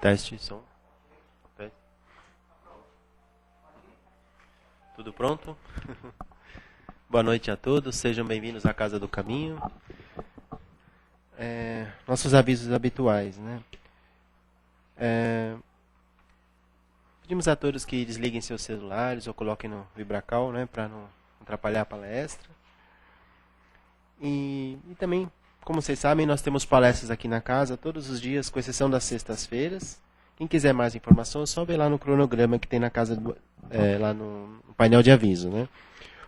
Teste, som. Teste. Tudo pronto? Boa noite a todos, sejam bem-vindos à Casa do Caminho. Nossos avisos habituais, né? Pedimos a todos que desliguem seus celulares ou coloquem no vibracal, né, para não atrapalhar a palestra. E também, como vocês sabem, nós temos palestras aqui na casa todos os dias, com exceção das sextas-feiras. Quem quiser mais informação, é só ver lá no cronograma que tem na casa, lá no painel de aviso, né?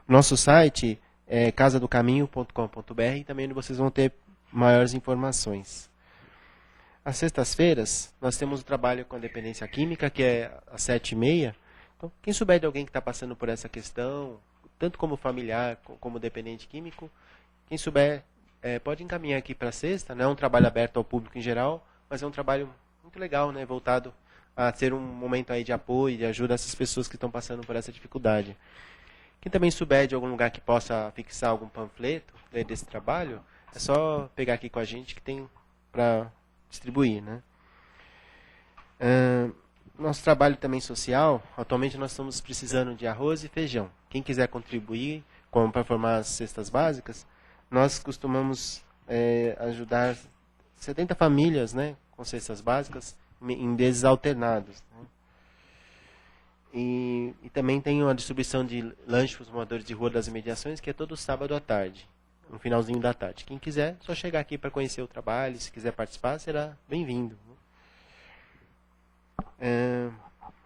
O nosso site é casadocaminho.com.br e também onde vocês vão ter maiores informações. Às sextas-feiras, nós temos o trabalho com a dependência química, que é às 7h30. Então, quem souber de alguém que está passando por essa questão, tanto como familiar como dependente químico, quem souber, pode encaminhar aqui para a sexta. Não é um trabalho aberto ao público em geral, mas é um trabalho muito legal, né, voltado a ser um momento aí de apoio, de ajuda a essas pessoas que estão passando por essa dificuldade. Quem também souber de algum lugar que possa fixar algum panfleto, né, desse trabalho, é só pegar aqui com a gente que tem para distribuir, né? Nosso trabalho também social, atualmente nós estamos precisando de arroz e feijão. Quem quiser contribuir para formar as cestas básicas, nós costumamos ajudar 70 famílias, né, com cestas básicas em meses alternados, né? E também tem uma distribuição de lanches para os moradores de rua das imediações, que é todo sábado à tarde, no finalzinho da tarde. Quem quiser, só chegar aqui para conhecer o trabalho. Se quiser participar, será bem-vindo.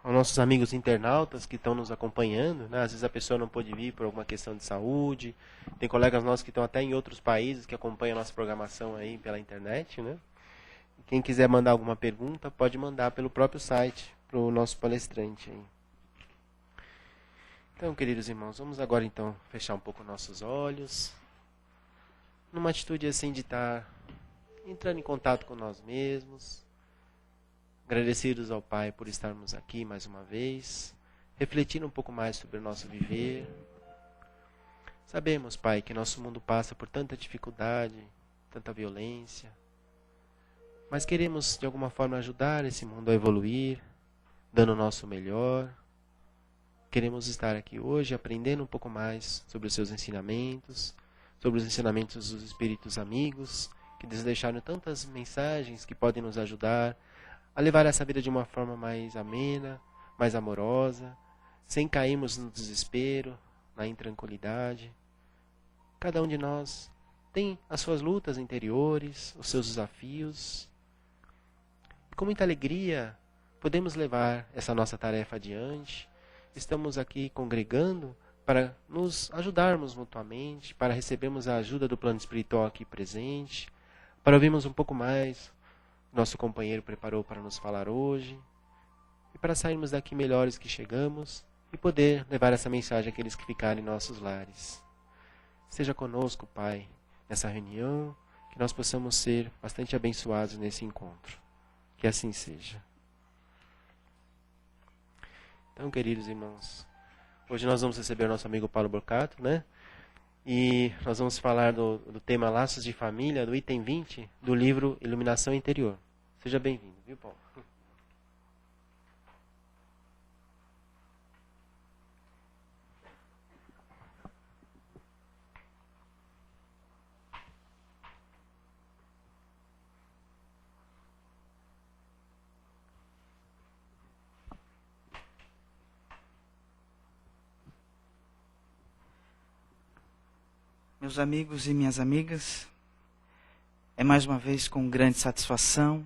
Aos nossos amigos internautas que estão nos acompanhando, né? Às vezes a pessoa não pôde vir por alguma questão de saúde. Tem colegas nossos que estão até em outros países que acompanham a nossa programação aí pela internet, né? Quem quiser mandar alguma pergunta, pode mandar pelo próprio site para o nosso palestrante aí. Então, queridos irmãos, vamos agora então fechar um pouco nossos olhos, numa atitude assim de estar entrando em contato com nós mesmos, agradecidos ao Pai por estarmos aqui mais uma vez, refletindo um pouco mais sobre o nosso viver. Sabemos, Pai, que nosso mundo passa por tanta dificuldade, tanta violência, mas queremos de alguma forma ajudar esse mundo a evoluir, dando o nosso melhor. Queremos estar aqui hoje aprendendo um pouco mais sobre os seus ensinamentos, sobre os ensinamentos dos espíritos amigos, que nos deixaram tantas mensagens que podem nos ajudar a levar essa vida de uma forma mais amena, mais amorosa, sem cairmos no desespero, na intranquilidade. Cada um de nós tem as suas lutas interiores, os seus desafios. E com muita alegria podemos levar essa nossa tarefa adiante. Estamos aqui congregando para nos ajudarmos mutuamente, para recebermos a ajuda do plano espiritual aqui presente, para ouvirmos um pouco mais nosso companheiro preparou para nos falar hoje, e para sairmos daqui melhores que chegamos e poder levar essa mensagem àqueles que ficarem em nossos lares. Seja conosco, Pai, nessa reunião, que nós possamos ser bastante abençoados nesse encontro. Que assim seja. Então, queridos irmãos, hoje nós vamos receber o nosso amigo Paulo Borcato, né? E nós vamos falar do tema Laços de Família, do item 20, do livro Iluminação Interior. Seja bem-vindo, viu, Paulo? Meus amigos e minhas amigas, é mais uma vez com grande satisfação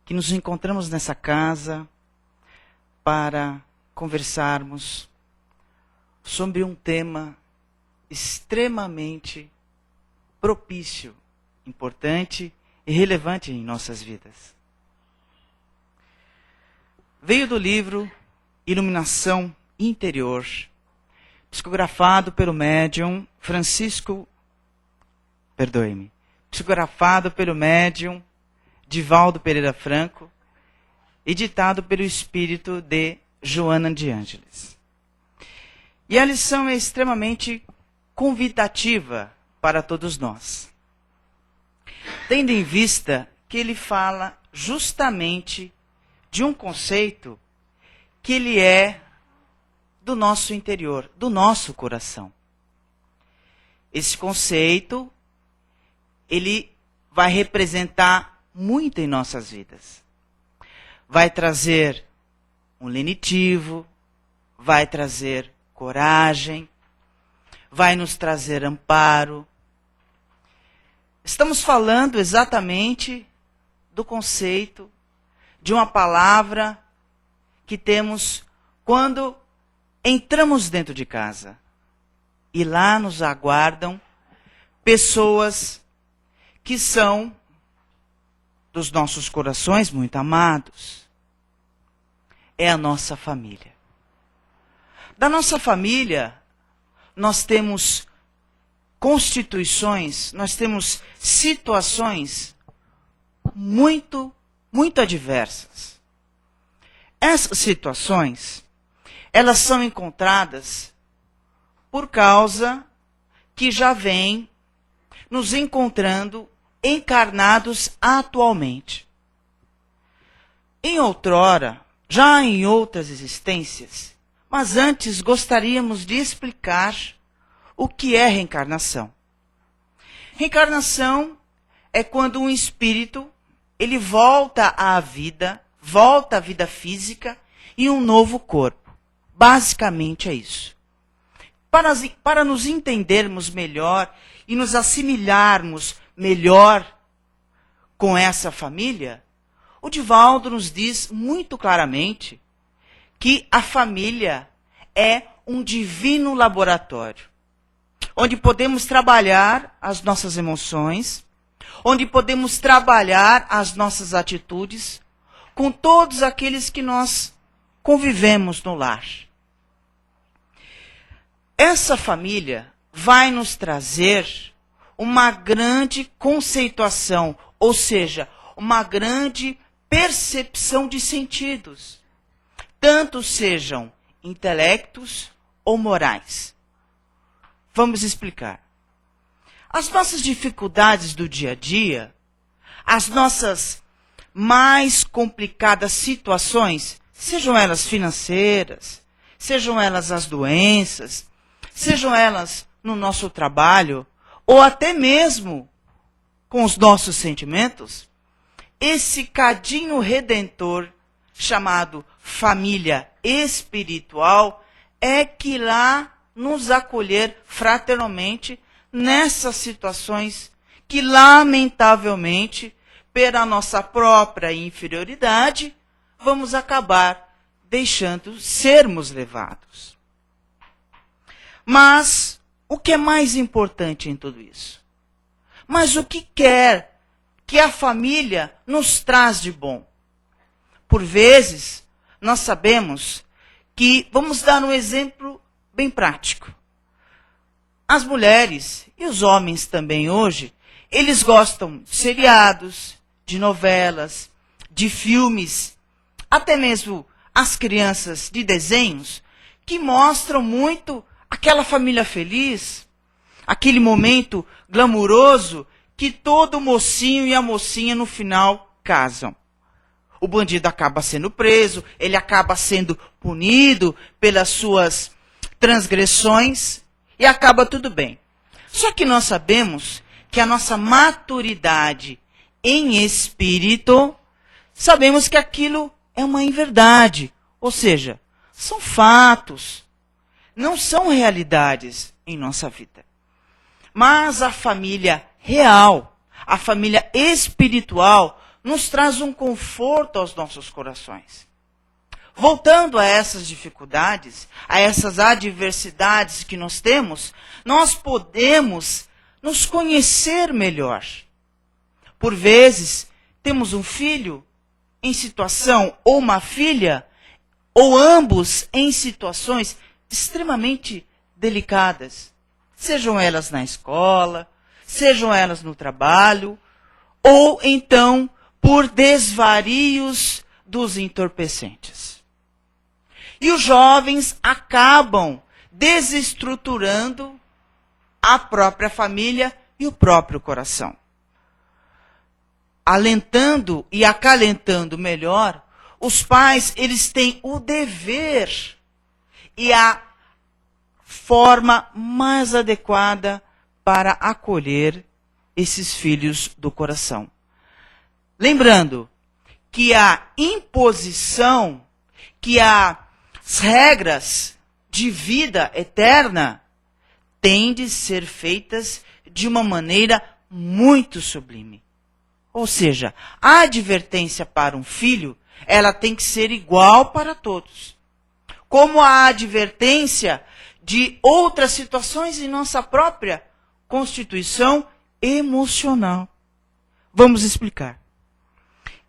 que nos encontramos nessa casa para conversarmos sobre um tema extremamente propício, importante e relevante em nossas vidas. Veio do livro Iluminação Interior, psicografado pelo médium psicografado pelo médium Divaldo Pereira Franco, editado pelo espírito de Joana de Ângeles. E a lição é extremamente convidativa para todos nós, tendo em vista que ele fala justamente de um conceito que ele é do nosso interior, do nosso coração. Esse conceito, ele vai representar muito em nossas vidas. Vai trazer um lenitivo, vai trazer coragem, vai nos trazer amparo. Estamos falando exatamente do conceito de uma palavra que temos quando entramos dentro de casa. E lá nos aguardam pessoas que são dos nossos corações muito amados. É a nossa família. Da nossa família, nós temos constituições, nós temos situações muito adversas. Essas situações, elas são encontradas por causa que já vem nos encontrando encarnados atualmente. Em outrora, já em outras existências, mas antes gostaríamos de explicar o que é reencarnação. Reencarnação é quando um espírito ele volta à vida física em um novo corpo. Basicamente é isso. Para nos entendermos melhor e nos assimilarmos melhor com essa família, o Divaldo nos diz muito claramente que a família é um divino laboratório, onde podemos trabalhar as nossas emoções, onde podemos trabalhar as nossas atitudes com todos aqueles que nós convivemos no lar. Essa família vai nos trazer uma grande conceituação, ou seja, uma grande percepção de sentidos, tanto sejam intelectos ou morais. Vamos explicar. As nossas dificuldades do dia a dia, as nossas mais complicadas situações, sejam elas financeiras, sejam elas as doenças, sejam elas no nosso trabalho, ou até mesmo com os nossos sentimentos, esse cadinho redentor chamado família espiritual é que lá nos acolher fraternalmente nessas situações que, lamentavelmente, pela nossa própria inferioridade, vamos acabar deixando sermos levados. Mas o que é mais importante em tudo isso? Mas o que quer que a família nos traz de bom? Por vezes, nós sabemos que, vamos dar um exemplo bem prático. As mulheres e os homens também hoje, eles gostam de seriados, de novelas, de filmes, até mesmo as crianças de desenhos, que mostram muito aquela família feliz, aquele momento glamuroso que todo mocinho e a mocinha no final casam. O bandido acaba sendo preso, ele acaba sendo punido pelas suas transgressões e acaba tudo bem. Só que nós sabemos que a nossa maturidade em espírito, sabemos que aquilo é uma inverdade, ou seja, são fatos, não são realidades em nossa vida. Mas a família real, a família espiritual, nos traz um conforto aos nossos corações. Voltando a essas dificuldades, a essas adversidades que nós temos, nós podemos nos conhecer melhor. Por vezes, temos um filho em situação, ou uma filha, ou ambos em situações extremamente delicadas. Sejam elas na escola, sejam elas no trabalho, ou então por desvarios dos entorpecentes. E os jovens acabam desestruturando a própria família e o próprio coração. Alentando e acalentando melhor os pais, eles têm o dever e a forma mais adequada para acolher esses filhos do coração. Lembrando que a imposição, que as regras de vida eterna têm de ser feitas de uma maneira muito sublime. Ou seja, a advertência para um filho, ela tem que ser igual para todos. Como a advertência de outras situações em nossa própria constituição emocional. Vamos explicar.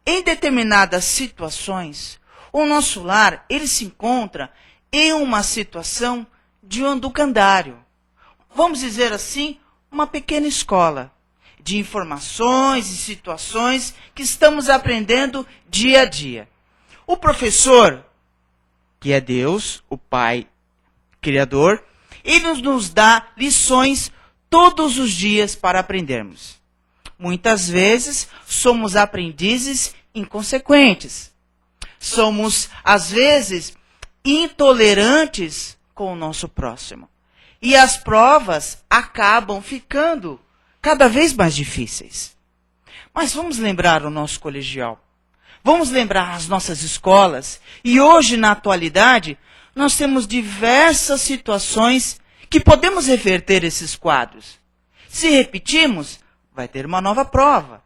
Em determinadas situações, o nosso lar, ele se encontra em uma situação de um educandário. Vamos dizer assim, uma pequena escola de informações e situações que estamos aprendendo dia a dia. O professor, que é Deus, o Pai Criador, ele nos dá lições todos os dias para aprendermos. Muitas vezes somos aprendizes inconsequentes. Somos, às vezes, intolerantes com o nosso próximo. E as provas acabam ficando cada vez mais difíceis. Mas vamos lembrar o nosso colegial. Vamos lembrar as nossas escolas. E hoje, na atualidade, nós temos diversas situações que podemos reverter esses quadros. Se repetirmos, vai ter uma nova prova.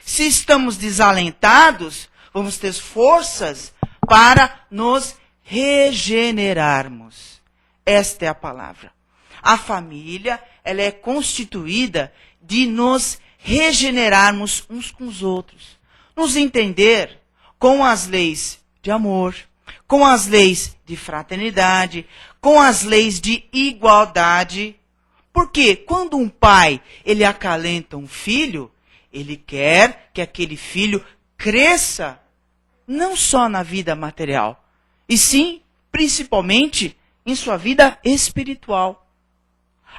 Se estamos desalentados, vamos ter forças para nos regenerarmos. Esta é a palavra. A família, ela é constituída de nos regenerarmos uns com os outros. Nos entender com as leis de amor, com as leis de fraternidade, com as leis de igualdade. Porque quando um pai, ele acalenta um filho, ele quer que aquele filho cresça, não só na vida material, e sim, principalmente, em sua vida espiritual.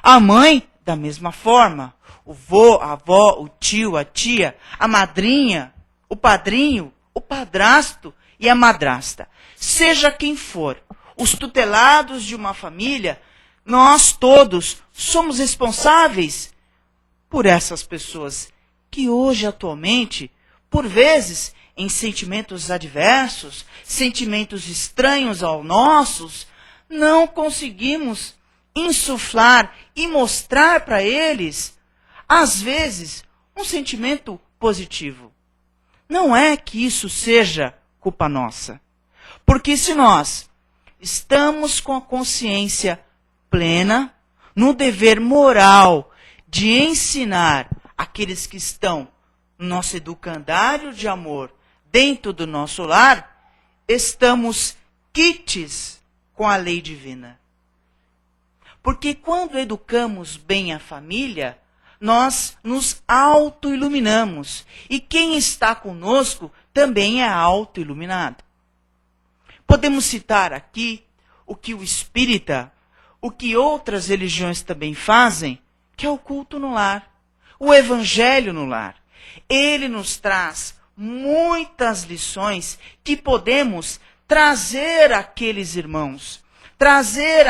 A mãe, da mesma forma, o vô, a avó, o tio, a tia, a madrinha, o padrinho, o padrasto e a madrasta. Seja quem for, os tutelados de uma família, nós todos somos responsáveis por essas pessoas que hoje, atualmente, por vezes, em sentimentos adversos, sentimentos estranhos aos nossos, não conseguimos insuflar e mostrar para eles, às vezes, um sentimento positivo. Não é que isso seja culpa nossa. Porque se nós estamos com a consciência plena, no dever moral de ensinar aqueles que estão no nosso educandário de amor dentro do nosso lar, estamos quites com a lei divina. Porque quando educamos bem a família, nós nos auto-iluminamos. E quem está conosco também é auto-iluminado. Podemos citar aqui o que o espírita, o que outras religiões também fazem, que é o culto no lar, o evangelho no lar. Ele nos traz muitas lições que podemos trazer àqueles irmãos, trazer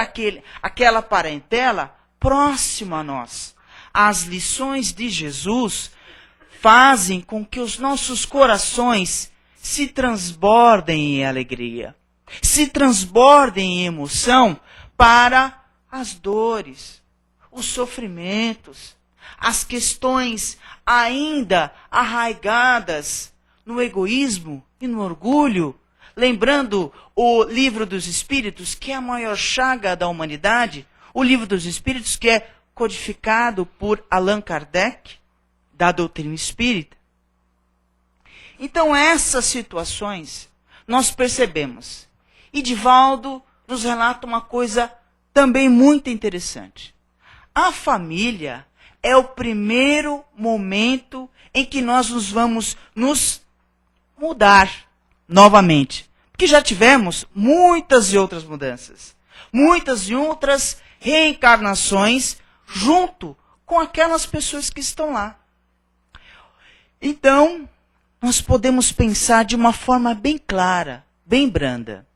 aquela parentela próxima a nós. As lições de Jesus fazem com que os nossos corações se transbordem em alegria, se transbordem em emoção para as dores, os sofrimentos, as questões ainda arraigadas no egoísmo e no orgulho. Lembrando o Livro dos Espíritos, que é a maior chaga da humanidade, o Livro dos Espíritos, que é codificado por Allan Kardec, da doutrina espírita. Então, essas situações nós percebemos. E Divaldo nos relata uma coisa também muito interessante. A família é o primeiro momento em que nós nos vamos nos mudar novamente. Porque já tivemos muitas e outras mudanças. Muitas e outras reencarnações junto com aquelas pessoas que estão lá. Então, nós podemos pensar de uma forma bem clara, bem branda.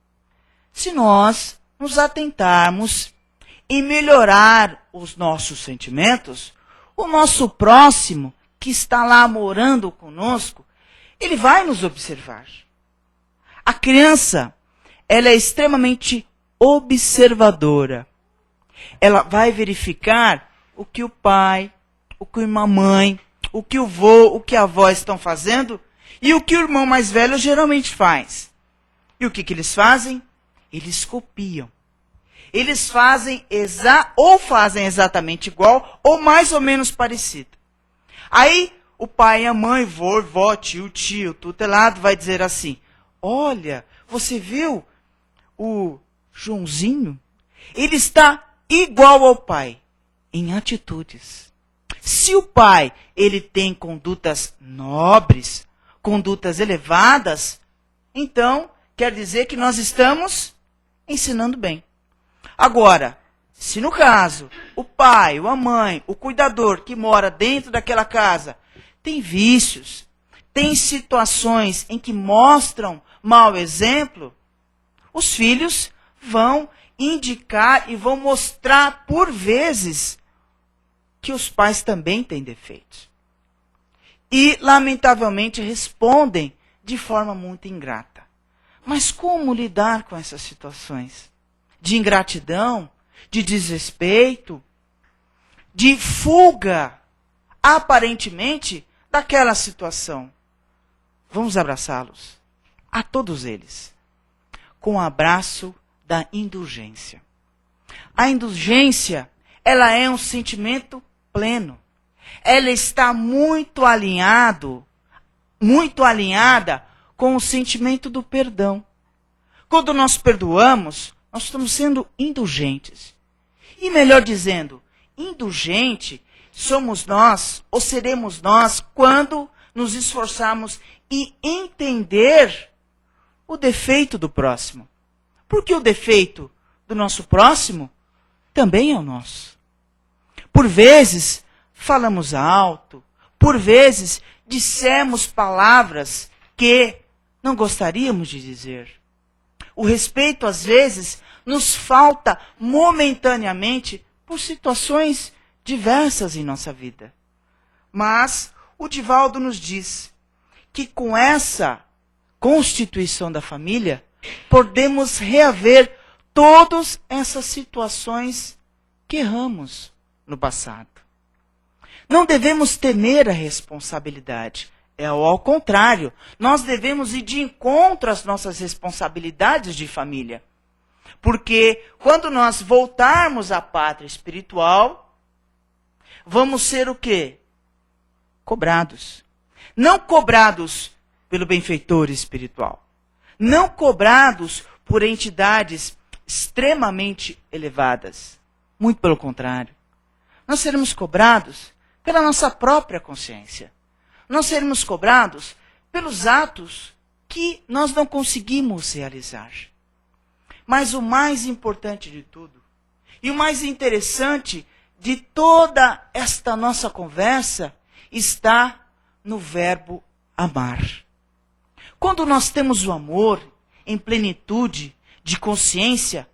Se nós nos atentarmos em melhorar os nossos sentimentos, o nosso próximo, que está lá morando conosco, ele vai nos observar. A criança, ela é extremamente observadora. Ela vai verificar o que o pai, o que a mamãe, o que o vô, o que a avó estão fazendo e o que o irmão mais velho geralmente faz. E o que eles fazem? Eles copiam. Eles fazem fazem exatamente igual ou mais ou menos parecido. Aí o pai, a mãe, vô, vó, tio, tutelado vai dizer assim: olha, você viu o Joãozinho? Ele está igual ao pai em atitudes. Se o pai ele tem condutas nobres, condutas elevadas, então quer dizer que nós estamos ensinando bem. Agora, se no caso o pai, ou a mãe, o cuidador que mora dentro daquela casa tem vícios, tem situações em que mostram mau exemplo, os filhos vão indicar e vão mostrar por vezes que os pais também têm defeitos. E, lamentavelmente, respondem de forma muito ingrata. Mas como lidar com essas situações? De ingratidão, de desrespeito, de fuga, aparentemente, daquela situação. Vamos abraçá-los, a todos eles, com o abraço da indulgência. A indulgência, ela é um sentimento pleno. Ela está muito alinhada com o sentimento do perdão. Quando nós perdoamos, nós estamos sendo indulgentes. E melhor dizendo, indulgente somos nós, ou seremos nós, quando nos esforçarmos em entender o defeito do próximo. Porque o defeito do nosso próximo também é o nosso. Por vezes, falamos alto. Por vezes, dissemos palavras que não gostaríamos de dizer. O respeito, às vezes, nos falta momentaneamente por situações diversas em nossa vida. Mas o Divaldo nos diz que com essa constituição da família, podemos reaver todas essas situações que erramos no passado. Não devemos temer a responsabilidade. É ao contrário, nós devemos ir de encontro às nossas responsabilidades de família. Porque quando nós voltarmos à pátria espiritual, vamos ser o quê? Cobrados. Não cobrados pelo benfeitor espiritual. Não cobrados por entidades extremamente elevadas. Muito pelo contrário. Nós seremos cobrados pela nossa própria consciência. Nós seremos cobrados pelos atos que nós não conseguimos realizar. Mas o mais importante de tudo, e o mais interessante de toda esta nossa conversa, está no verbo amar. Quando nós temos o amor em plenitude de consciência,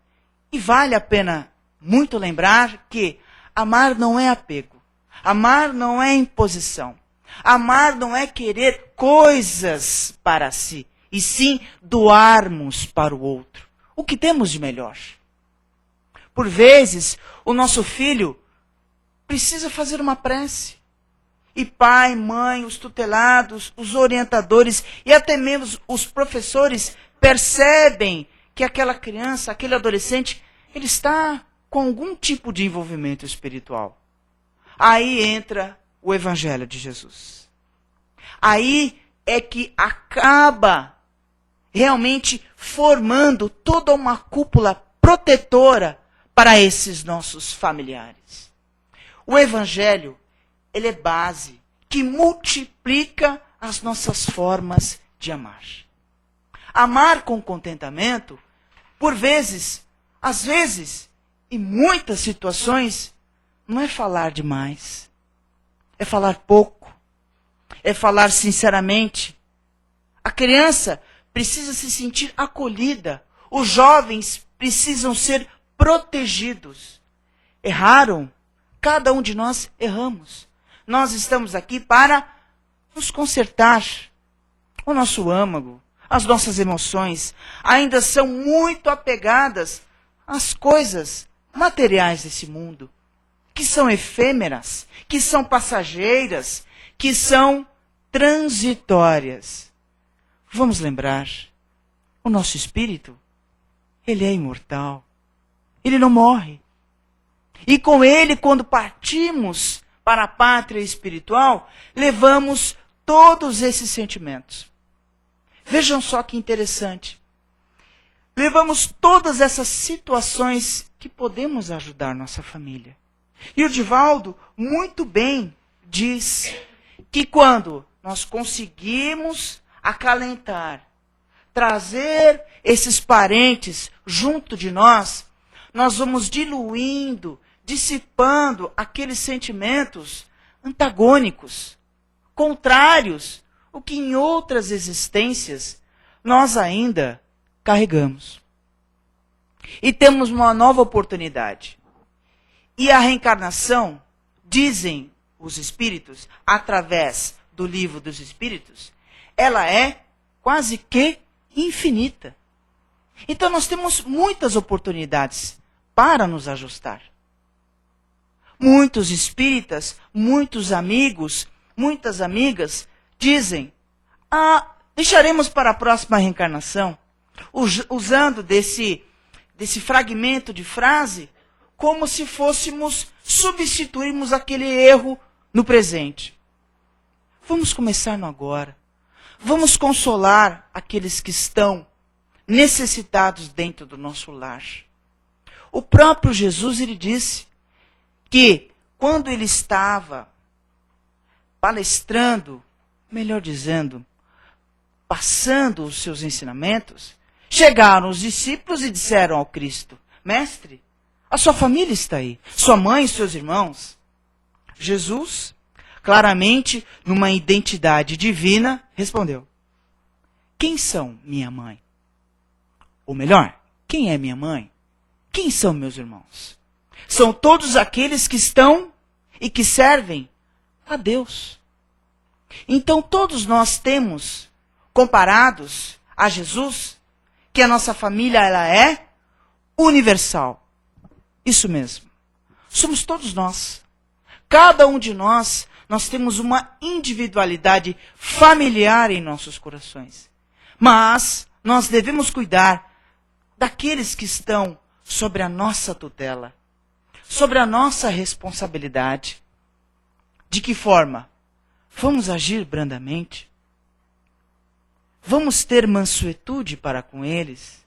e vale a pena muito lembrar que amar não é apego, amar não é imposição, amar não é querer coisas para si, e sim doarmos para o outro o que temos de melhor. Por vezes, o nosso filho precisa fazer uma prece. E pai, mãe, os tutelados, os orientadores e até mesmo os professores percebem que aquela criança, aquele adolescente, ele está com algum tipo de envolvimento espiritual. Aí entra o Evangelho de Jesus. Aí é que acaba realmente formando toda uma cúpula protetora para esses nossos familiares. O Evangelho, ele é base que multiplica as nossas formas de amar. Amar com contentamento, por vezes, às vezes, em muitas situações, não é falar demais. É falar pouco. É falar sinceramente. A criança precisa se sentir acolhida. Os jovens precisam ser protegidos. Erraram. Cada um de nós erramos. Nós estamos aqui para nos consertar. O nosso âmago, as nossas emoções ainda são muito apegadas às coisas materiais desse mundo, que são efêmeras, que são passageiras, que são transitórias. Vamos lembrar, o nosso espírito, ele é imortal. Ele não morre. E com ele, quando partimos para a pátria espiritual, levamos todos esses sentimentos. Vejam só que interessante. Levamos todas essas situações que podemos ajudar nossa família. E o Divaldo muito bem diz que quando nós conseguimos acalentar, trazer esses parentes junto de nós, nós vamos diluindo, dissipando aqueles sentimentos antagônicos, contrários, o que em outras existências nós ainda carregamos. E temos uma nova oportunidade. E a reencarnação, dizem os espíritos, através do livro dos espíritos, ela é quase que infinita. Então nós temos muitas oportunidades para nos ajustar. Muitos espíritas, muitos amigos, muitas amigas dizem: deixaremos para a próxima reencarnação, usando desse fragmento de frase, como se fôssemos substituirmos aquele erro no presente. Vamos começar no agora. Vamos consolar aqueles que estão necessitados dentro do nosso lar. O próprio Jesus, ele disse que quando ele estava palestrando, melhor dizendo, passando os seus ensinamentos, chegaram os discípulos e disseram ao Cristo: Mestre, a sua família está aí, sua mãe e seus irmãos. Jesus, claramente, numa identidade divina, respondeu: Quem são minha mãe? Ou melhor, quem é minha mãe? Quem são meus irmãos? São todos aqueles que estão e que servem a Deus. Então todos nós temos, comparados a Jesus, que a nossa família ela é universal. Isso mesmo. Somos todos nós. Cada um de nós temos uma individualidade familiar em nossos corações. Mas nós devemos cuidar daqueles que estão sobre a nossa tutela, sobre a nossa responsabilidade. De que forma? Vamos agir brandamente? Vamos ter mansuetude para com eles?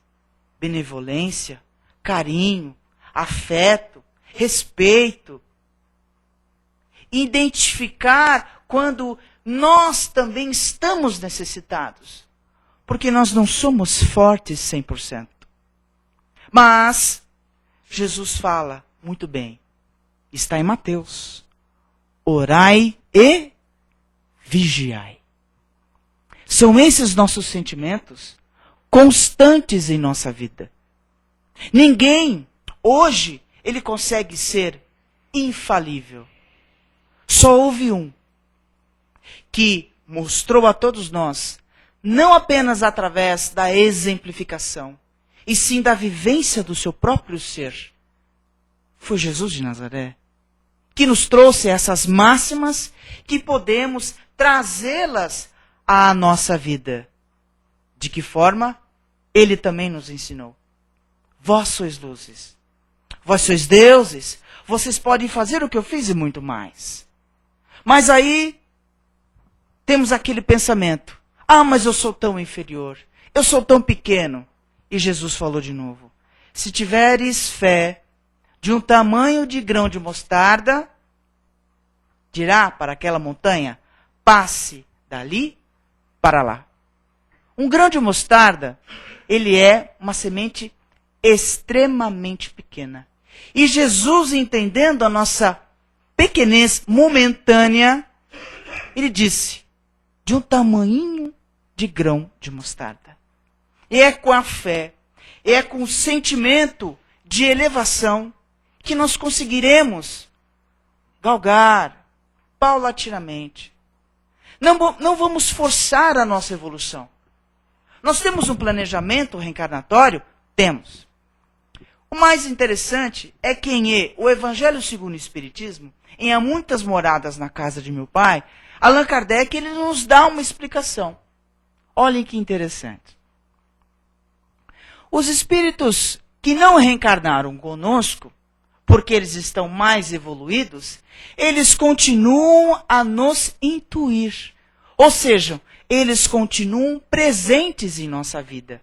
Benevolência, carinho, afeto, respeito. Identificar quando nós também estamos necessitados. Porque nós não somos fortes 100%. Mas Jesus fala muito bem. Está em Mateus. Orai e vigiai. São esses nossos sentimentos constantes em nossa vida. Ninguém, hoje, ele consegue ser infalível. Só houve um que mostrou a todos nós, não apenas através da exemplificação, e sim da vivência do seu próprio ser. Foi Jesus de Nazaré, que nos trouxe essas máximas que podemos trazê-las à nossa vida. De que forma? Ele também nos ensinou. Vós sois luzes, vós sois deuses, vocês podem fazer o que eu fiz e muito mais. Mas aí temos aquele pensamento: mas eu sou tão inferior, eu sou tão pequeno. E Jesus falou de novo: se tiveres fé de um tamanho de grão de mostarda, dirá para aquela montanha: passe dali para lá. Um grão de mostarda, ele é uma semente extremamente pequena. E Jesus, entendendo a nossa pequenez momentânea, ele disse: de um tamanho de grão de mostarda. E é com a fé, é com o sentimento de elevação que nós conseguiremos galgar paulatinamente. Não vamos forçar a nossa evolução. Nós temos um planejamento reencarnatório? Temos. O mais interessante é que em o Evangelho segundo o Espiritismo, em Há Muitas Moradas na Casa de Meu Pai, Allan Kardec ele nos dá uma explicação. Olhem que interessante. Os espíritos que não reencarnaram conosco, porque eles estão mais evoluídos, eles continuam a nos intuir. Ou seja, eles continuam presentes em nossa vida.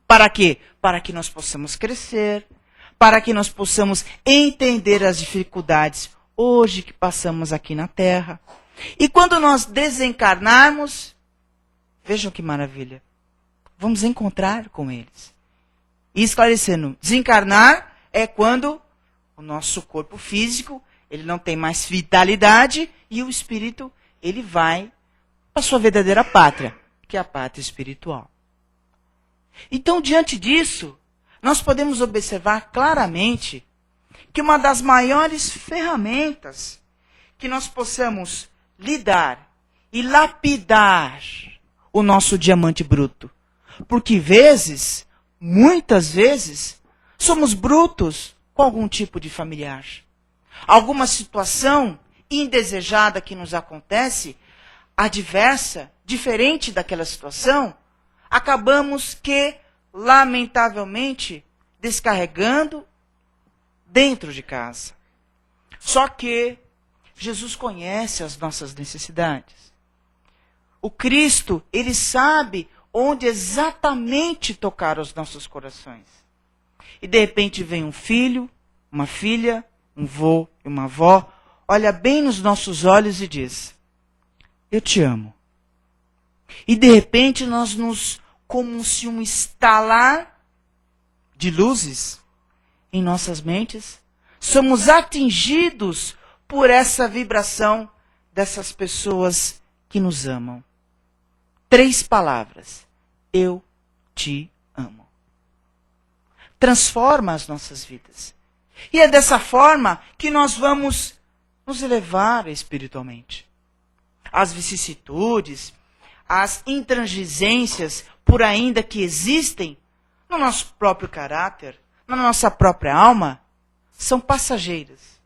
Para quê? Para que nós possamos crescer, para que nós possamos entender as dificuldades hoje que passamos aqui na Terra. E quando nós desencarnarmos, vejam que maravilha, vamos encontrar com eles. E esclarecendo, desencarnar é quando o nosso corpo físico ele não tem mais vitalidade e o espírito ele vai para a sua verdadeira pátria, que é a pátria espiritual. Então, diante disso, nós podemos observar claramente que uma das maiores ferramentas que nós possamos lidar e lapidar o nosso diamante bruto. Porque muitas vezes, somos brutos com algum tipo de familiar. Alguma situação indesejada que nos acontece, adversa, diferente daquela situação, acabamos que, lamentavelmente, descarregando dentro de casa. Só que Jesus conhece as nossas necessidades. O Cristo, ele sabe onde exatamente tocar os nossos corações. E de repente vem um filho, uma filha, um vô e uma avó, olha bem nos nossos olhos e diz: eu te amo. E de repente nós como se um estalar de luzes em nossas mentes, somos atingidos por essa vibração dessas pessoas que nos amam. 3 palavras: eu te amo. Transforma as nossas vidas. E é dessa forma que nós vamos nos elevar espiritualmente. As vicissitudes, as intransigências, por ainda que existem no nosso próprio caráter, na nossa própria alma, são passageiras.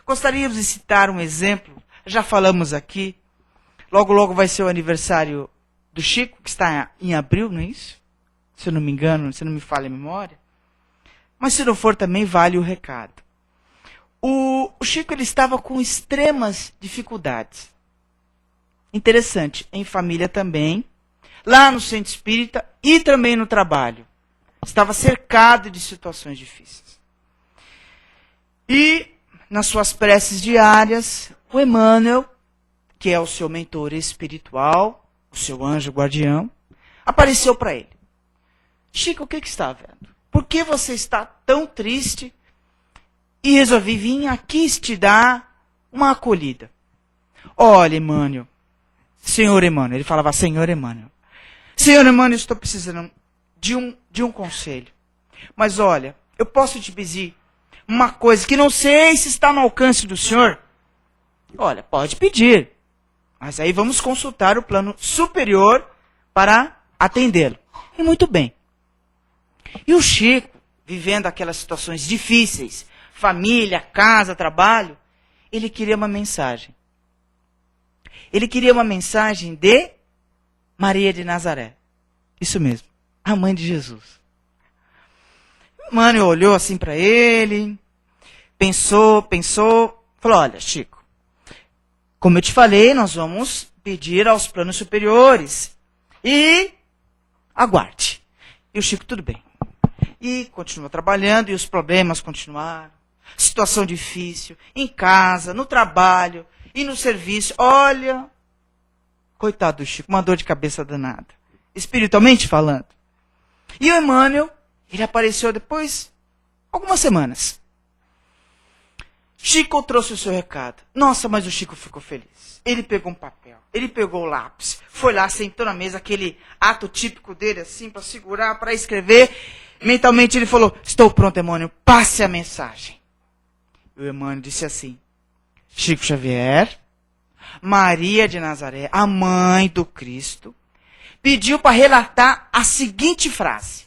Gostaríamos de citar um exemplo, já falamos aqui, logo logo vai ser o aniversário do Chico, que está em abril, não é isso? Se eu não me engano, se não me falha a memória. Mas se não for também vale o recado. O Chico ele estava com extremas dificuldades. Interessante, em família também, lá no centro espírita e também no trabalho. Estava cercado de situações difíceis. E nas suas preces diárias, o Emmanuel, que é o seu mentor espiritual, o seu anjo guardião, apareceu para ele. Chico, o que está vendo? Por que você está tão triste? E resolvi vir aqui te dar uma acolhida. Olha, Emmanuel, Senhor Emmanuel, ele falava Senhor Emmanuel. Senhor Emmanuel, estou precisando de um conselho. Mas olha, eu posso te pedir uma coisa que não sei se está no alcance do senhor. Olha, pode pedir. Mas aí vamos consultar o plano superior para atendê-lo. E muito bem. E o Chico, vivendo aquelas situações difíceis, família, casa, trabalho, ele queria uma mensagem. Ele queria uma mensagem de Maria de Nazaré. Isso mesmo, a mãe de Jesus. O Emmanuel olhou assim para ele, pensou, falou, olha, Chico, como eu te falei, nós vamos pedir aos planos superiores e aguarde. E o Chico, tudo bem. E continuou trabalhando e os problemas continuaram. Situação difícil, em casa, no trabalho e no serviço. Olha, coitado do Chico, uma dor de cabeça danada. Espiritualmente falando. E o Emmanuel, ele apareceu depois, algumas semanas. Chico trouxe o seu recado. Nossa, mas o Chico ficou feliz. Ele pegou um papel, ele pegou o lápis, Foi lá, sentou na mesa, aquele ato típico dele, assim, para segurar, para escrever. Mentalmente ele falou, estou pronto, Emmanuel, passe a mensagem. E o Emmanuel disse assim, Chico Xavier, Maria de Nazaré, a mãe do Cristo, pediu para relatar a seguinte frase.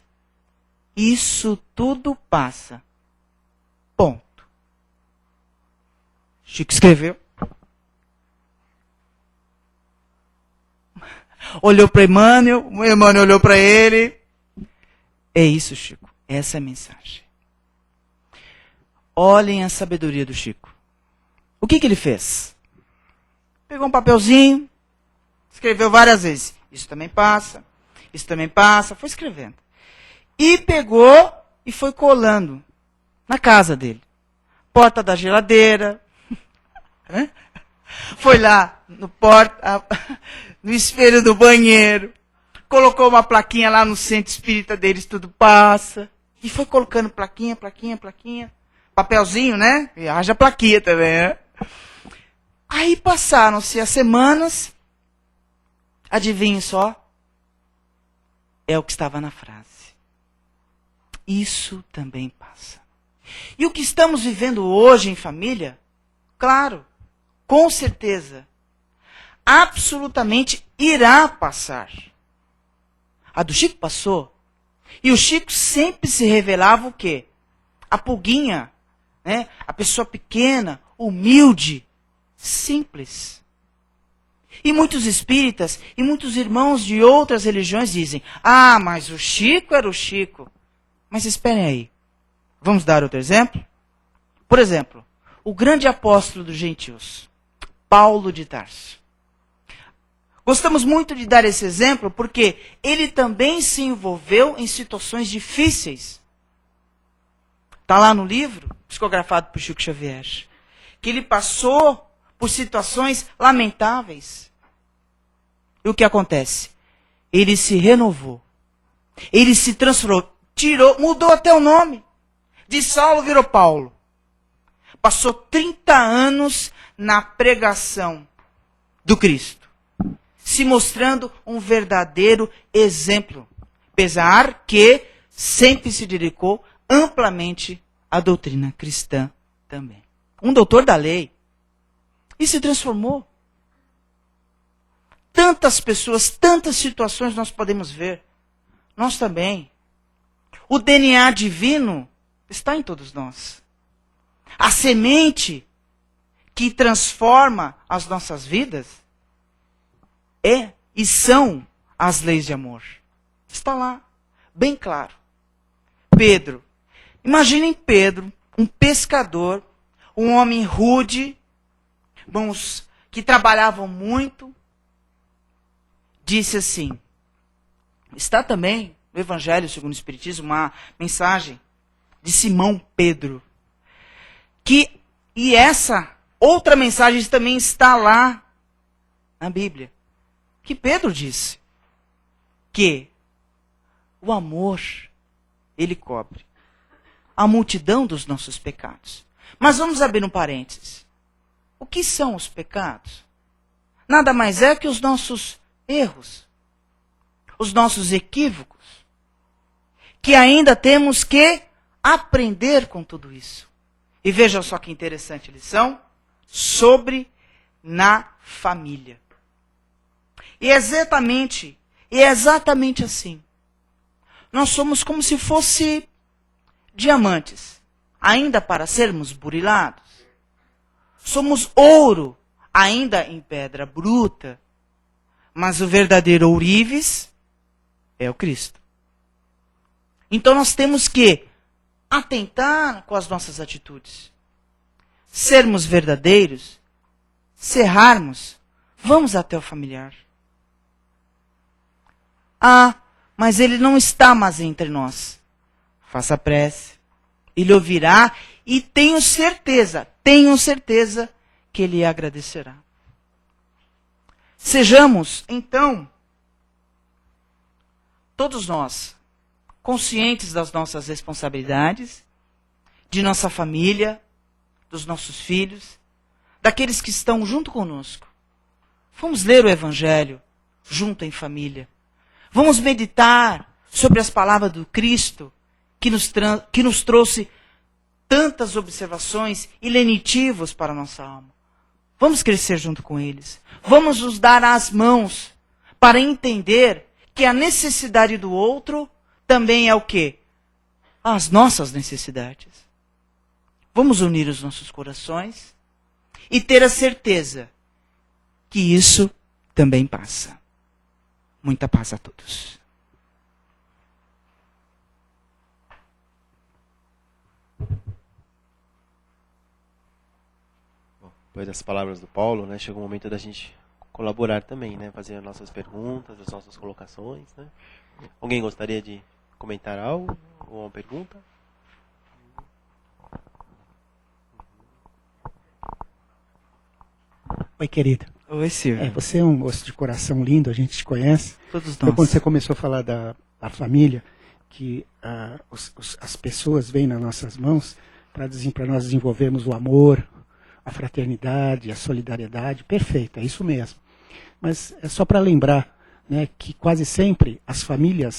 Isso tudo passa. Ponto. Chico escreveu. Olhou para Emmanuel, o Emmanuel olhou para ele. É isso, Chico. Essa é a mensagem. Olhem a sabedoria do Chico. O que ele fez? Pegou um papelzinho, escreveu várias vezes. Isso também passa, foi escrevendo. E pegou e foi colando na casa dele. Porta da geladeira. Foi lá no espelho do banheiro. Colocou uma plaquinha lá no centro espírita deles, tudo passa. E foi colocando plaquinha. Papelzinho, né? E haja plaquinha também, né? Aí passaram-se as semanas. Adivinhe só. É o que estava na frase. Isso também passa. E o que estamos vivendo hoje em família, claro, com certeza, absolutamente irá passar. A do Chico passou. E o Chico sempre se revelava o quê? A pulguinha, né? A pessoa pequena, humilde, simples. E muitos espíritas e muitos irmãos de outras religiões dizem, mas o Chico era o Chico. Mas esperem aí. Vamos dar outro exemplo? Por exemplo, o grande apóstolo dos gentios, Paulo de Tarso. Gostamos muito de dar esse exemplo porque ele também se envolveu em situações difíceis. Está lá no livro, psicografado por Chico Xavier, que ele passou por situações lamentáveis. E o que acontece? Ele se renovou. Ele se transformou. Mudou até o nome. De Saulo virou Paulo. Passou 30 anos na pregação do Cristo. Se mostrando um verdadeiro exemplo. Apesar que sempre se dedicou amplamente à doutrina cristã também. Um doutor da lei. E se transformou. Tantas pessoas, tantas situações nós podemos ver. Nós também. O DNA divino está em todos nós. A semente que transforma as nossas vidas é e são as leis de amor. Está lá, bem claro. Pedro. Imaginem Pedro, um pescador, um homem rude, irmãos que trabalhavam muito, disse assim, está também no Evangelho segundo o Espiritismo uma mensagem de Simão Pedro, e essa outra mensagem também está lá na Bíblia, que Pedro disse que o amor, ele cobre a multidão dos nossos pecados. Mas vamos abrir um parênteses. O que são os pecados? Nada mais é que os nossos erros, os nossos equívocos, que ainda temos que aprender com tudo isso. E vejam só que interessante lição sobre na família. E é exatamente assim. Nós somos como se fosse diamantes, ainda para sermos burilados. Somos ouro, ainda em pedra bruta. Mas o verdadeiro ourives é o Cristo. Então nós temos que atentar com as nossas atitudes. Sermos verdadeiros, cerrarmos, vamos até o familiar. Mas ele não está mais entre nós. Faça prece. Ele ouvirá e tenho certeza que ele agradecerá. Sejamos, então, todos nós, conscientes das nossas responsabilidades, de nossa família, dos nossos filhos, daqueles que estão junto conosco. Vamos ler o Evangelho, junto em família. Vamos meditar sobre as palavras do Cristo, que nos trouxe tantas observações e lenitivos para a nossa alma. Vamos crescer junto com eles. Vamos nos dar as mãos para entender que a necessidade do outro também é o quê? As nossas necessidades. Vamos unir os nossos corações e ter a certeza que isso também passa. Muita paz a todos. Depois das palavras do Paulo, né, chegou o momento da gente colaborar também, né, fazer as nossas perguntas, as nossas colocações, né. Alguém gostaria de comentar algo ou uma pergunta? Oi, querida. Oi, Silvio. Você é um moço de coração lindo, a gente te conhece. Todos Então, nós. quando você começou a falar da família, que as pessoas vêm nas nossas mãos para nós desenvolvermos o amor, a fraternidade, a solidariedade, perfeito, é isso mesmo. Mas é só para lembrar, né, que quase sempre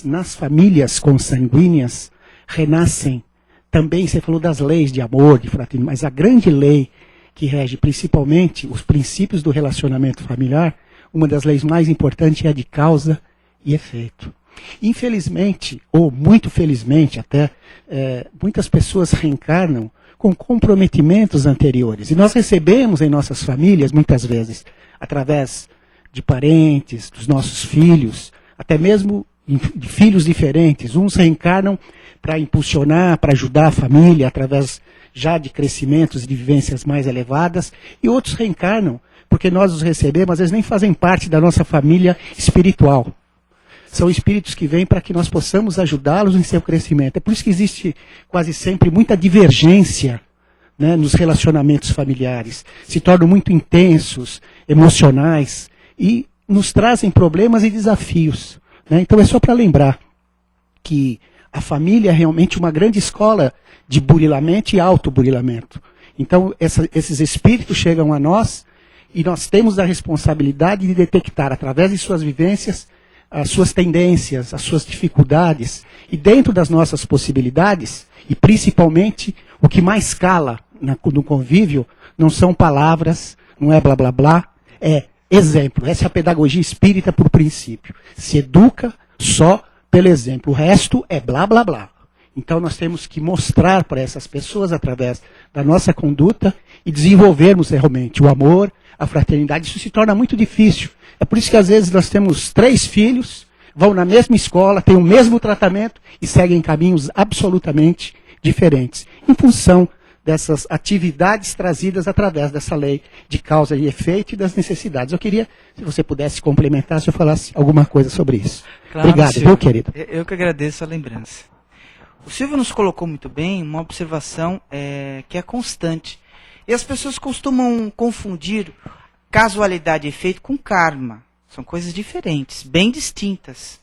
nas famílias consanguíneas, renascem também, você falou das leis de amor, de fraternidade, mas a grande lei que rege principalmente os princípios do relacionamento familiar, uma das leis mais importantes é a de causa e efeito. Infelizmente, ou muito felizmente até, muitas pessoas reencarnam com comprometimentos anteriores. E nós recebemos em nossas famílias, muitas vezes, através de parentes, dos nossos filhos, até mesmo de filhos diferentes. Uns reencarnam para impulsionar, para ajudar a família, através já de crescimentos e de vivências mais elevadas, e outros reencarnam porque nós os recebemos, às vezes nem fazem parte da nossa família espiritual. São espíritos que vêm para que nós possamos ajudá-los em seu crescimento. É por isso que existe quase sempre muita divergência, né, nos relacionamentos familiares. Se tornam muito intensos, emocionais e nos trazem problemas e desafios, né? Então é só para lembrar que a família é realmente uma grande escola de burilamento e autoburilamento. Então esses espíritos chegam a nós e nós temos a responsabilidade de detectar, através de suas vivências, as suas tendências, as suas dificuldades, e dentro das nossas possibilidades, e principalmente o que mais cala no convívio, não são palavras, não é blá blá blá, é exemplo. Essa é a pedagogia espírita por princípio. Se educa só pelo exemplo, o resto é blá blá blá. Então nós temos que mostrar para essas pessoas, através da nossa conduta, e desenvolvermos realmente o amor, a fraternidade. Isso se torna muito difícil. É por isso que às vezes nós temos 3 filhos, vão na mesma escola, têm o mesmo tratamento e seguem caminhos absolutamente diferentes, em função dessas atividades trazidas através dessa lei de causa e efeito e das necessidades. Eu queria, se você pudesse complementar, se eu falasse alguma coisa sobre isso. Claro, obrigado, Silvio. viu, querido? Eu que agradeço a lembrança. O Silvio nos colocou muito bem uma observação que é constante. E as pessoas costumam confundir casualidade e efeito com karma. São coisas diferentes, bem distintas.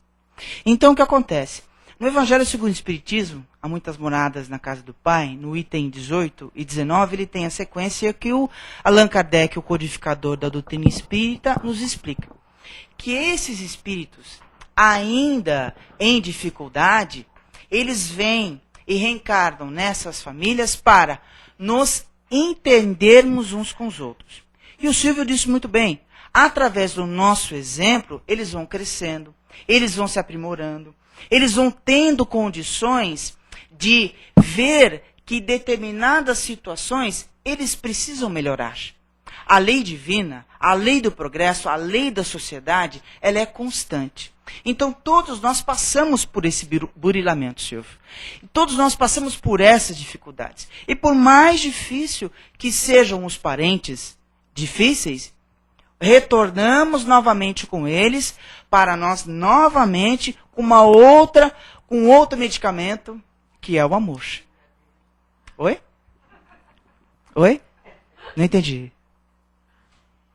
Então, o que acontece? No Evangelho segundo o Espiritismo, há muitas moradas na casa do Pai, no item 18 e 19, ele tem a sequência que o Allan Kardec, o codificador da doutrina espírita, nos explica. Que esses espíritos, ainda em dificuldade, eles vêm e reencarnam nessas famílias para nos entendermos uns com os outros. E o Silvio disse muito bem, através do nosso exemplo, eles vão crescendo, eles vão se aprimorando, eles vão tendo condições de ver que determinadas situações eles precisam melhorar. A lei divina, a lei do progresso, a lei da sociedade, ela é constante. Então todos nós passamos por esse burilamento, Silvio. Todos nós passamos por essas dificuldades. E por mais difícil que sejam os parentes difíceis, retornamos novamente com eles para nós novamente com outro medicamento, que é o amor. Oi? Oi? Não entendi.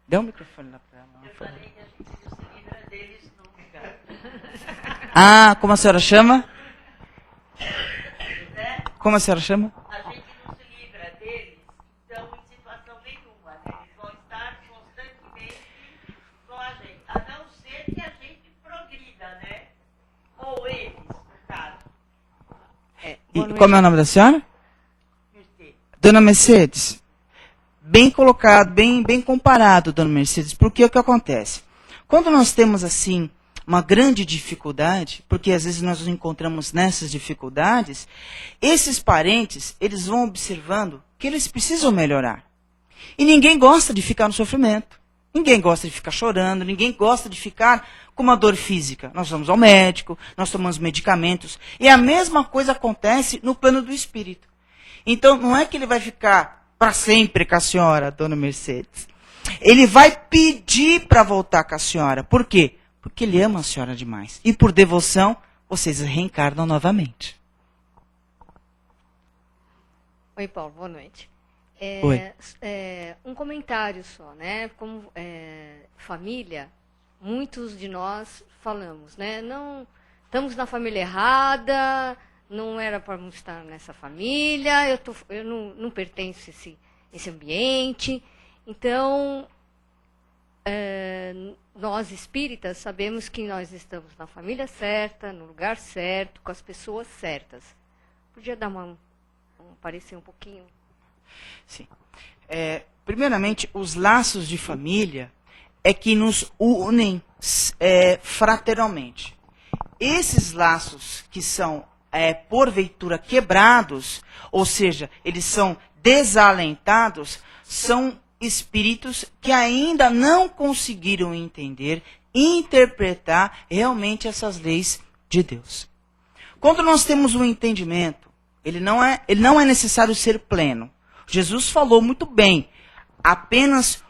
Dá um microfone lá para ela. Eu falei que a gente não se livra deles nunca. Ah, como a senhora chama? Como a senhora chama? A gente não se livra deles, então, em situação nenhuma. Eles vão estar constantemente com a gente. A não ser que a E como é o nome da senhora? Dona Mercedes. Bem colocado, bem comparado, Dona Mercedes, porque o que acontece? Quando nós temos, assim, uma grande dificuldade, porque às vezes nós nos encontramos nessas dificuldades, esses parentes, eles vão observando que eles precisam melhorar. E ninguém gosta de ficar no sofrimento. Ninguém gosta de ficar chorando, ninguém gosta de ficar com uma dor física. Nós vamos ao médico, nós tomamos medicamentos. E a mesma coisa acontece no plano do espírito. Então, não é que ele vai ficar para sempre com a senhora, Dona Mercedes. Ele vai pedir para voltar com a senhora. Por quê? Porque ele ama a senhora demais. E por devoção, vocês reencarnam novamente. Oi, Paulo, boa noite. Oi. Um comentário só, né? Como família, muitos de nós falamos, né? Não estamos na família errada, não era para estar nessa família, eu não pertenço a esse ambiente. Então, nós espíritas sabemos que nós estamos na família certa, no lugar certo, com as pessoas certas. Podia dar um parecer um pouquinho? Sim. Primeiramente, os laços de família é que nos unem fraternalmente. Esses laços que são, porventura, quebrados, ou seja, eles são desalentados, são espíritos que ainda não conseguiram entender e interpretar realmente essas leis de Deus. Quando nós temos um entendimento, ele não é necessário ser pleno. Jesus falou muito bem, apenas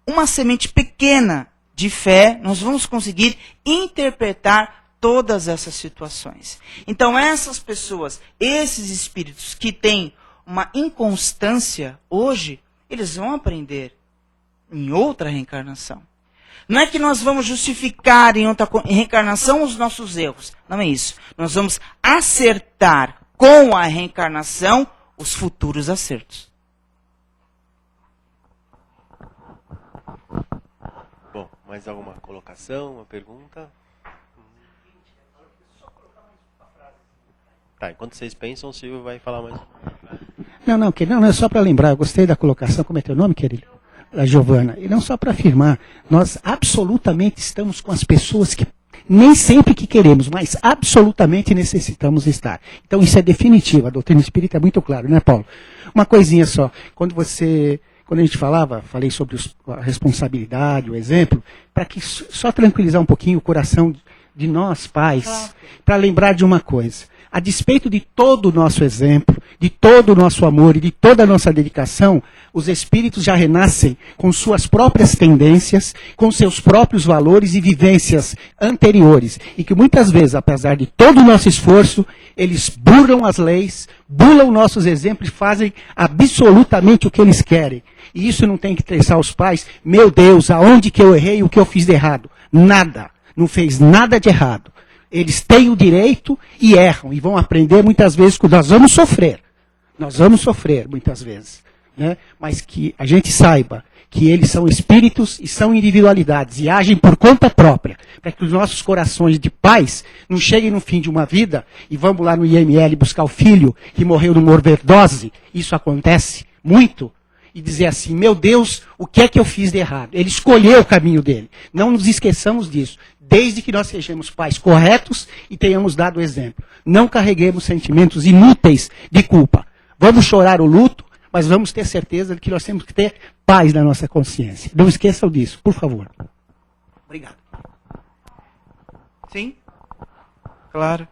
uma semente pequena de fé, nós vamos conseguir interpretar todas essas situações. Então, essas pessoas, esses espíritos que têm uma inconstância hoje, eles vão aprender em outra reencarnação. Não é que nós vamos justificar em outra reencarnação os nossos erros. Não é isso. Nós vamos acertar com a reencarnação os futuros acertos. Bom, mais alguma colocação, uma pergunta? Tá, enquanto vocês pensam, o Silvio vai falar mais. Não, é só para lembrar, eu gostei da colocação, como é teu nome, querido? A Giovana. E não só para afirmar, nós absolutamente estamos com as pessoas que nem sempre que queremos, mas absolutamente necessitamos estar. Então isso é definitivo, a doutrina espírita é muito claro, né, Paulo? Uma coisinha só, quando a gente falei sobre a responsabilidade, o exemplo, para que só tranquilizar um pouquinho o coração de nós, pais, para lembrar de uma coisa. A despeito de todo o nosso exemplo, de todo o nosso amor e de toda a nossa dedicação, os espíritos já renascem com suas próprias tendências, com seus próprios valores e vivências anteriores. E que muitas vezes, apesar de todo o nosso esforço, eles burlam as leis, burlam nossos exemplos e fazem absolutamente o que eles querem. E isso não tem que estressar os pais. Meu Deus, aonde que eu errei, o que eu fiz de errado? Nada. Não fez nada de errado. Eles têm o direito e erram. E vão aprender muitas vezes que nós vamos sofrer. Nós vamos sofrer muitas vezes. Né? Mas que a gente saiba que eles são espíritos e são individualidades. E agem por conta própria. Para que os nossos corações de pais não cheguem no fim de uma vida e vamos lá no IML buscar o filho que morreu numa overdose. Isso acontece muito. E dizer assim, meu Deus, o que é que eu fiz de errado? Ele escolheu o caminho dele. Não nos esqueçamos disso. Desde que nós sejamos pais corretos e tenhamos dado o exemplo. Não carreguemos sentimentos inúteis de culpa. Vamos chorar o luto, mas vamos ter certeza de que nós temos que ter paz na nossa consciência. Não esqueçam disso, por favor. Obrigado. Sim? Claro.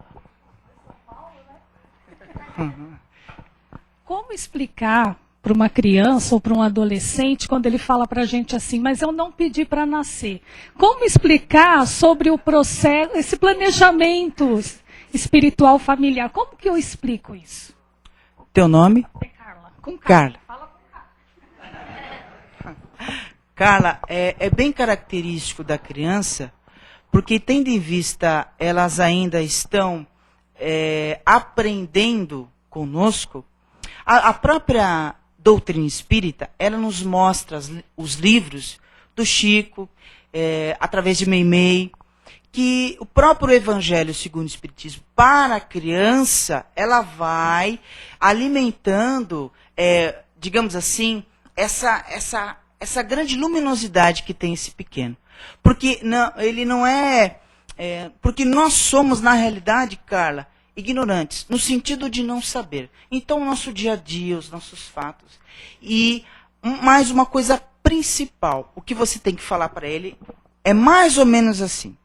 Como explicar para uma criança ou para um adolescente quando ele fala para a gente assim, mas eu não pedi para nascer? Como explicar sobre o processo, esse planejamento espiritual familiar? Como que eu explico isso? Teu nome? É Carla. Com Carla. Fala com Carla. Carla, é bem característico da criança, porque tendo em vista, elas ainda estão aprendendo conosco, a própria doutrina espírita, ela nos mostra os livros do Chico, através de Meimei, que o próprio Evangelho segundo o Espiritismo para a criança, ela vai alimentando, digamos assim, essa grande luminosidade que tem esse pequeno. Porque ele não porque nós somos, na realidade, Carla, ignorantes, no sentido de não saber. Então, o nosso dia a dia, os nossos fatos. E mais uma coisa principal, o que você tem que falar para ele é mais ou menos assim.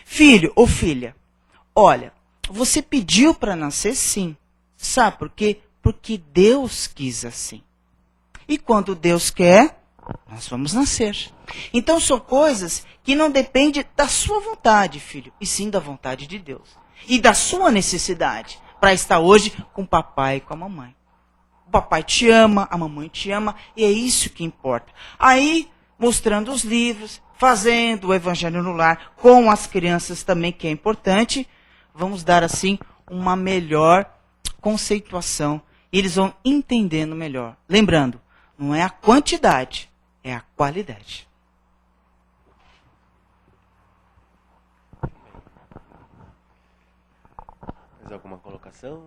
Filho ou filha, olha, você pediu para nascer, sim. Sabe por quê? Porque Deus quis assim. E quando Deus quer, nós vamos nascer. Então são coisas que não dependem da sua vontade, filho, e sim da vontade de Deus. E da sua necessidade para estar hoje com o papai e com a mamãe. O papai te ama, a mamãe te ama, e é isso que importa. Aí, mostrando os livros, fazendo o Evangelho no Lar, com as crianças também, que é importante, vamos dar, assim, uma melhor conceituação. E eles vão entendendo melhor. Lembrando, não é a quantidade, é a qualidade. Mais alguma colocação?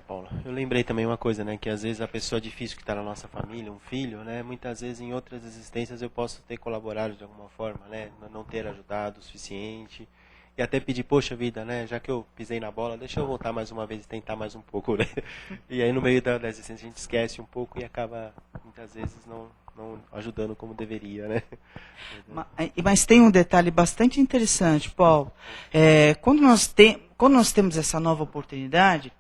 Paula, eu lembrei também uma coisa, né, que às vezes a pessoa difícil que está na nossa família, um filho, né, muitas vezes em outras existências eu posso ter colaborado de alguma forma, né, não ter ajudado o suficiente, e até pedir, poxa vida, né, já que eu pisei na bola, deixa eu voltar mais uma vez e tentar mais um pouco, né, e aí no meio da existência a gente esquece um pouco e acaba, muitas vezes, não ajudando como deveria, né. Mas tem um detalhe bastante interessante, Paulo. Quando nós temos essa nova oportunidade,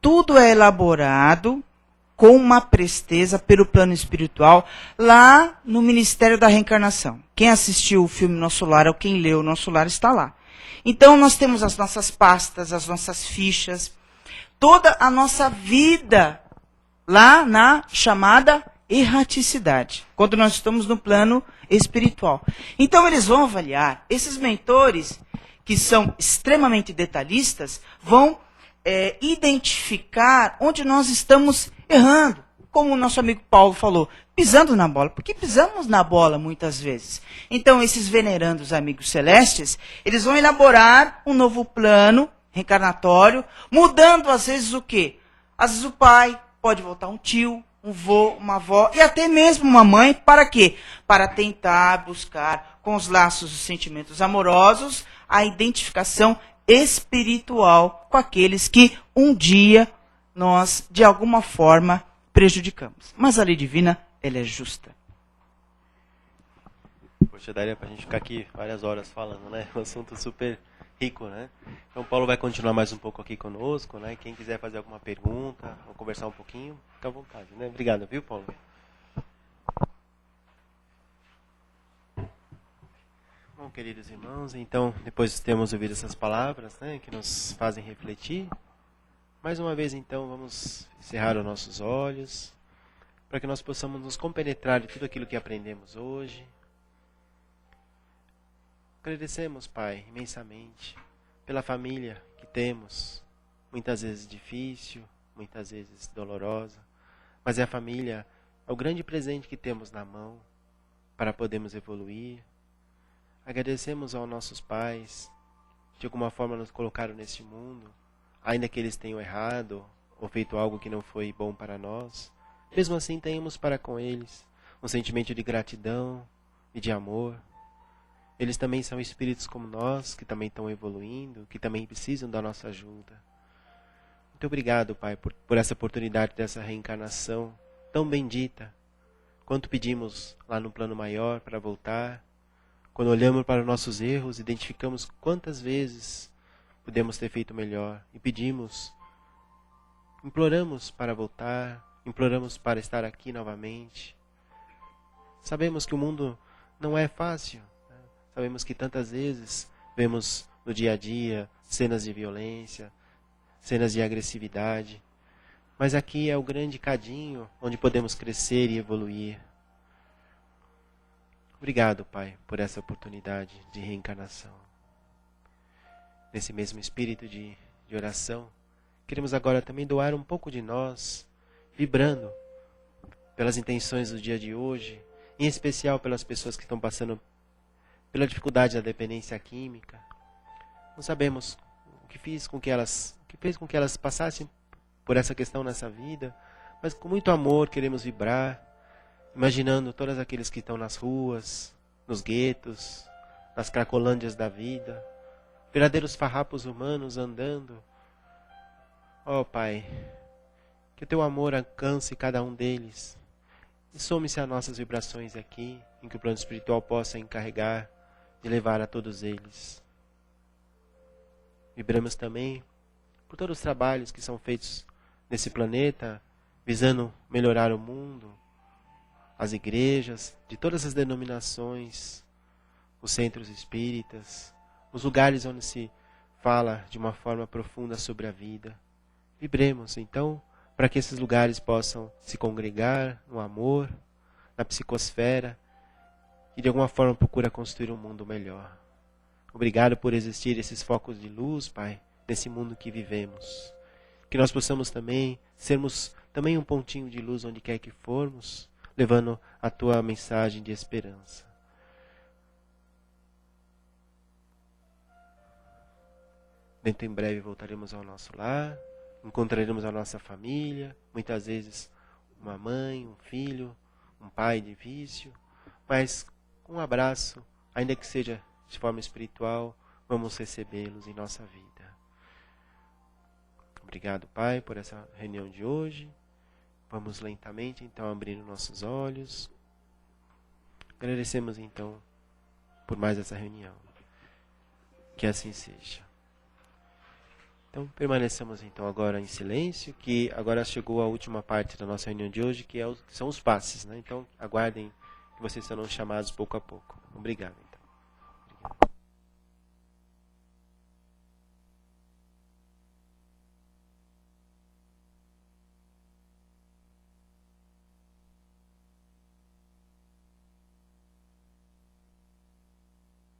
tudo é elaborado com uma presteza pelo plano espiritual lá no Ministério da Reencarnação. Quem assistiu o filme Nosso Lar ou quem leu Nosso Lar está lá. Então nós temos as nossas pastas, as nossas fichas, toda a nossa vida lá na chamada erraticidade, quando nós estamos no plano espiritual. Então eles vão avaliar, esses mentores que são extremamente detalhistas, vão identificar onde nós estamos errando. Como o nosso amigo Paulo falou, pisando na bola. Porque pisamos na bola muitas vezes. Então, esses venerandos amigos celestes, eles vão elaborar um novo plano reencarnatório, mudando às vezes o quê? Às vezes o pai pode voltar um tio, um vô, uma avó e até mesmo uma mãe. Para quê? Para tentar buscar, com os laços dos sentimentos amorosos, a identificação espiritual com aqueles que um dia nós, de alguma forma, prejudicamos. Mas a lei divina, ela é justa. Poxa, daria pra gente ficar aqui várias horas falando, né? Um assunto super rico, né? Então, Paulo vai continuar mais um pouco aqui conosco, né? Quem quiser fazer alguma pergunta ou conversar um pouquinho, fica à vontade, né? Obrigado, viu, Paulo? Bom, queridos irmãos, então, depois de termos ouvido essas palavras, né, que nos fazem refletir, mais uma vez, então, vamos encerrar os nossos olhos, para que nós possamos nos compenetrar de tudo aquilo que aprendemos hoje. Agradecemos, Pai, imensamente, pela família que temos, muitas vezes difícil, muitas vezes dolorosa, mas a família é o grande presente que temos na mão para podermos evoluir. Agradecemos aos nossos pais, de alguma forma nos colocaram neste mundo, ainda que eles tenham errado ou feito algo que não foi bom para nós. Mesmo assim, tenhamos para com eles um sentimento de gratidão e de amor. Eles também são espíritos como nós, que também estão evoluindo, que também precisam da nossa ajuda. Muito obrigado, Pai, por essa oportunidade dessa reencarnação tão bendita. Quanto pedimos lá no plano maior para voltar. Quando olhamos para os nossos erros, identificamos quantas vezes podemos ter feito melhor. E pedimos, imploramos para voltar, imploramos para estar aqui novamente. Sabemos que o mundo não é fácil. Né? Sabemos que tantas vezes vemos no dia a dia cenas de violência, cenas de agressividade. Mas aqui é o grande cadinho onde podemos crescer e evoluir. Obrigado, Pai, por essa oportunidade de reencarnação. Nesse mesmo espírito de oração, queremos agora também doar um pouco de nós, vibrando pelas intenções do dia de hoje, em especial pelas pessoas que estão passando pela dificuldade da dependência química. Não sabemos o que fez com que elas passassem por essa questão nessa vida, mas com muito amor queremos vibrar, imaginando todos aqueles que estão nas ruas, nos guetos, nas cracolândias da vida, verdadeiros farrapos humanos andando. Ó Pai, que o teu amor alcance cada um deles e some-se a nossas vibrações aqui, em que o plano espiritual possa encarregar de levar a todos eles. Vibramos também por todos os trabalhos que são feitos nesse planeta, visando melhorar o mundo, as igrejas de todas as denominações, os centros espíritas, os lugares onde se fala de uma forma profunda sobre a vida. Vibremos, então, para que esses lugares possam se congregar no amor, na psicosfera, e de alguma forma procura construir um mundo melhor. Obrigado por existir esses focos de luz, Pai, nesse mundo que vivemos. Que nós possamos também sermos também um pontinho de luz onde quer que formos, levando a tua mensagem de esperança. Dentro em breve voltaremos ao nosso lar, encontraremos a nossa família, muitas vezes uma mãe, um filho, um pai de vício, mas com um abraço, ainda que seja de forma espiritual, vamos recebê-los em nossa vida. Obrigado, Pai, por essa reunião de hoje. Vamos lentamente, então, abrindo nossos olhos. Agradecemos, então, por mais essa reunião. Que assim seja. Então, permaneçamos, então, agora em silêncio, que agora chegou a última parte da nossa reunião de hoje, que são os passes, né? Então, aguardem que vocês serão chamados pouco a pouco. Obrigado.